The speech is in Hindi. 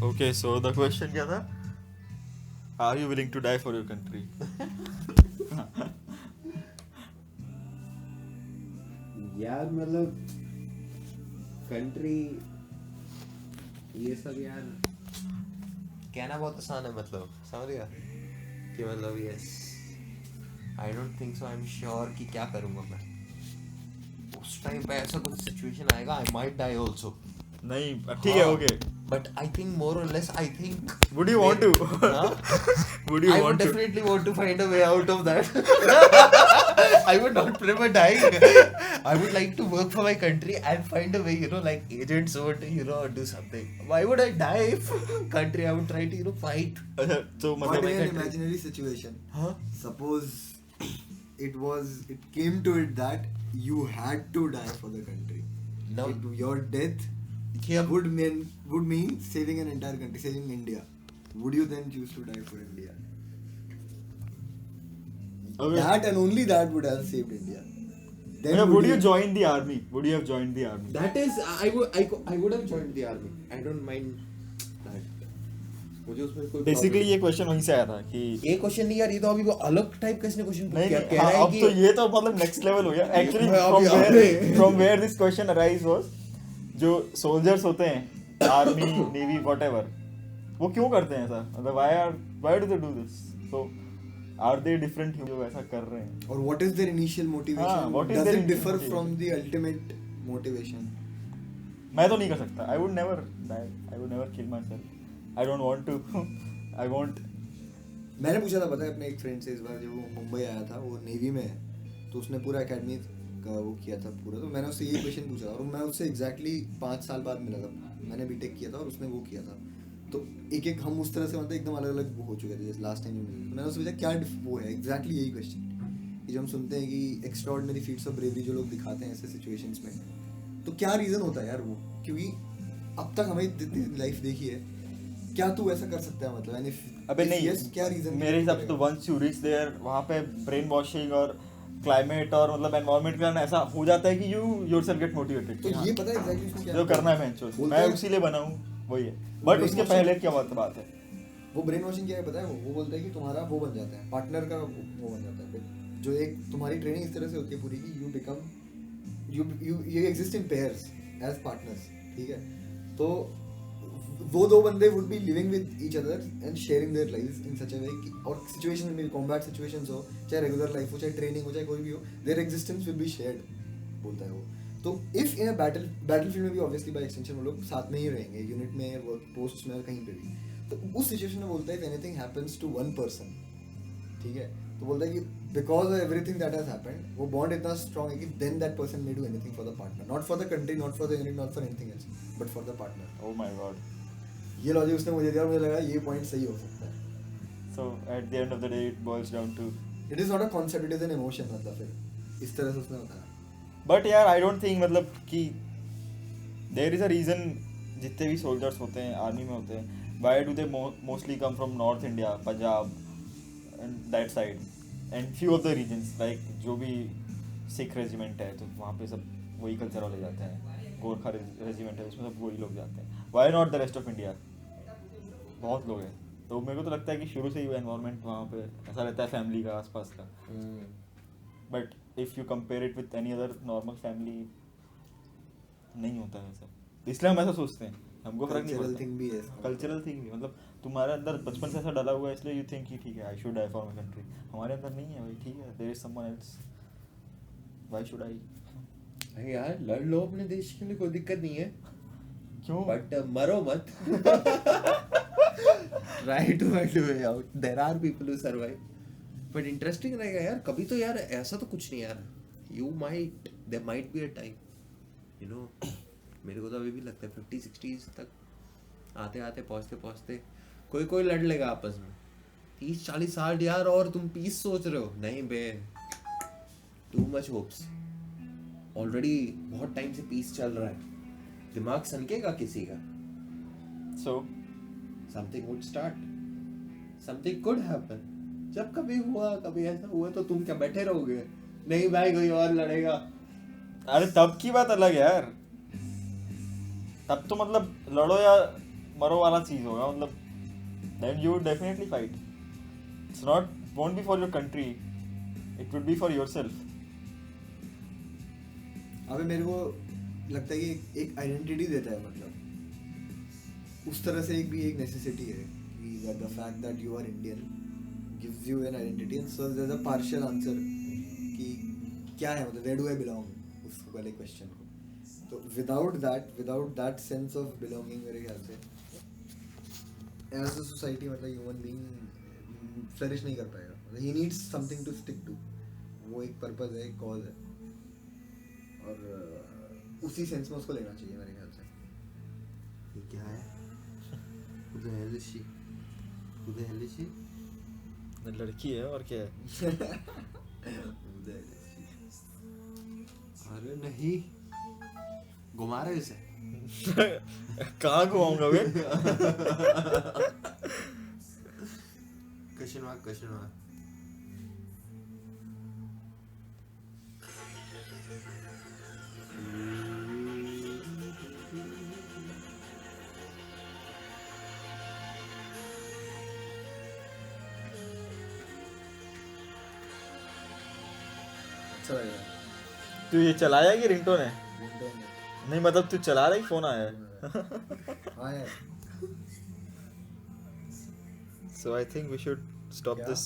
Okay, so the question क्या था? Are you willing to die for your country? यार मतलब कंट्री ये सब यार कहना बहुत आसान है, मतलब समझ गया कि मतलब yes I don't think so, I am sure कि क्या करूँगा मैं उस टाइम पे। ऐसा कुछ सिचुएशन आएगा, आई माइट डाई ऑल्सो। नहीं, ठीक है, okay. But I think more or less, I think. Would you want to? Huh? Would you I want would to? definitely want to find a way out of that. I would not prefer dying. I would like to work for my country and find a way, like agents would, do something. Why would I die if country? I would try to, fight. अच्छा, तो But मतलब in an country. imaginary situation, Huh? suppose it came to it that you had to die for the country. No. Your death Yeah. would mean saving an entire country, saving India. Would you then choose to die for India? Okay. That and only that would have saved India. Then अच्छा, would you join the army? Would you have joined the army? That is, I would have joined the army. I don't mind that. मुझे उसमें कोई Basically problem ये question वहीं से आया था कि ये क्वेश्चन नहीं यार, ये तो अभी वो अलग टाइप का इसने क्वेश्चन नहीं किया, नहीं, कह हाँ, रहा है अब कि तो ये तो मतलब next level हो गया. Actually अभी- from where this question arise was, जो soldiers होते हैं army navy whatever, वो क्यों करते हैं ऐसा? मतलब why do they do this? So are they different humans जो ऐसा कर रहे हैं? Or what is their initial motivation? हाँ, what is Does their it differ initial from the ultimate motivation? मैं तो नहीं कर सकता. I would never die. I would never kill myself. I don't want to. I won't. मैंने पूछा था, पता है, अपने एक फ्रेंड से इस बार जब वो मुंबई आया था, वो नेवी में है, तो उसने पूरा एकेडमी का वो किया था पूरा, तो मैंने उससे यही क्वेश्चन पूछा और मैं उससे एग्जैक्टली 5 साल बाद मिला था. मैंने बीटेक किया था और उसने वो किया था, तो एक हम उस तरह से मतलब एकदम अलग अलग हो चुके थे जैसे लास्ट टाइम मिले. मैंने उससे पूछा क्या वो है एग्जैक्टली यही क्वेश्चन कि जो हम सुनते हैं कि एक्स्ट्राऑर्डिनरी फीट्स ऑफ ब्रेवरी जो लोग दिखाते हैं ऐसे सिचुएशंस में, तो क्या रीज़न होता है यार वो? क्योंकि अब तक हमें जितनी लाइफ देखी है, क्या तू ऐसा कर सकता है मतलब? अबे नहीं, yes, क्या रीजन मेरे हिसाब से तो once you reach there, वहाँ पे ब्रेन वॉशिंग और क्लाइमेट और मतलब एनवायरनमेंट का ऐसा हो जाता है कि यू योरसेल्फ गेट मोटिवेटेड. तो ये पता है एग्जैक्टली उसमें क्या जो करना है मैं बोलते मैं हैं- उसी लिए बना हूँ, वही है. बट brain उसके washing- पहले क्या बात है? वो ब्रेन वॉशिंग क्या है पता है? वो बोलता है कि तुम्हारा वो बन जाता है, पार्टनर का वो बन जाता है. फिर जो एक तुम्हारी ट्रेनिंग इस तरह से होती है पूरी कि you become you exist in pairs as partners, ठीक है? तो वो दो बंदे would be living with each other and sharing their lives in such a way कि, और सिचुएशन में कॉम्बैट सिचुएशंस हो, चाहे रेगुलर लाइफ हो, चाहे ट्रेनिंग हो, चाहे कोई भी हो, there existence will be shared, बोलता है वो. तो इफ इन अ बैटलफील्ड में भी ऑब्वियसली बाय एक्सटेंशन वो लोग साथ में ही रहेंगे, यूनिट में, वर्क पोस्ट में, और कहीं पे भी. तो उस सिचुएशन में बोलता है if anything happens to one person, ठीक है, तो बोलता है कि because of everything that has happened, वो बॉन्ड इतना स्ट्रांग है कि then that person may do anything for the partner, not for the country, not for the unit, not for anything else, but for the partner. Oh my God. ये लॉजिक उसने मुझे दिया और मुझे लगा ये पॉइंट सही हो सकता है. So at the end of the day it boils down to, it is not a concept, it is an emotion. मतलब फिर इस तरह से उसने बताया. बट यार आई डोंट थिंक मतलब कि देयर इज अ रीजन जितने भी सोल्जर्स होते हैं आर्मी में होते हैं, why do they mostly come from north India, Punjab and that side and few of the reasons like जो भी सिख रेजिमेंट है तो वहाँ पे सब वही कल्चर वाले जाते हैं, गोरखा रेजिमेंट है उसमें सब वही लोग जाते हैं. Why not the rest of India? बहुत लोग हैं. तो मेरे को तो लगता है कि शुरू से ही एनवायरनमेंट वहाँ पे ऐसा रहता है फैमिली का आसपास का. But if you compare it with any other normal family नहीं होता है ऐसा, इसलिए हम ऐसा सोचते हैं, हमको फर्क नहीं Cultural पड़ता. thing भी है इसका. कल्चरल थिंग भी मतलब तुम्हारे अंदर बचपन से ऐसा डला हुआ है इसलिए यू थिंक कि ठीक है I should die for my country. हमारे अंदर नहीं है भाई, ठीक है, there is someone else, why should I? अरे यार लड़ लो अपने देश के लिए, कोई दिक्कत नहीं है, क्यों? बट मरो मत. Try to find a way out. There are people who survive. But interesting रहेगा यार. कभी तो यार ऐसा तो कुछ नहीं यार, there might be a time, मेरे को तो अभी भी लगता है 50-60s तक आते आते पहुंचते कोई लड़ लेगा आपस में. 30-40 साल यार और तुम पीस सोच रहे हो? नहीं बे, टू मच होप्स. ऑलरेडी बहुत टाइम से पीस चल रहा है, दिमाग सनकेगा किसी का. So something would start, something could happen. जब कभी ऐसा हुआ तो तुम क्या बैठे रहोगे? नहीं भाई कोई और लड़ेगा. अरे तब की बात अलग है यार, तब तो मतलब लड़ो या मरो वाला चीज होगा मतलब, then you would definitely fight. It's not, won't be for your country, it would be for yourself. अबे मेरे को लगता है कि एक आइडेंटिटी देता है, मतलब उस तरह से एक नेसेसिटी है कि the fact that you are Indian gives you an identity and serves as a partial answer कि क्या है, मतलब वेयर डू आई बिलोंग, उस वाले क्वेश्चन को. तो without that sense of belonging मेरे ख्याल से एज अ सोसाइटी मतलब ह्यूमन बीइंग फ्लरिश नहीं कर पाएगा. मतलब ही needs something to stick to. वो एक पर्पस है, एक कॉज है, और उसी सेंस में उसको लेना चाहिए मेरे ख्याल से. ये क्या है? Who the hell is she? Who the hell is she? लड़की है और क्या है. Who the hell is she? अरे नहीं, घुमा रहे उसे. कहाँ घुमाऊंगा बे. Question mark. अच्छा लगेगा. तू ये चलाया कि रिंगटोन है? Ringtone है. नहीं मतलब तू चला रहा है, फोन आया है. हाँ यार. So I think we should stop Yeah. this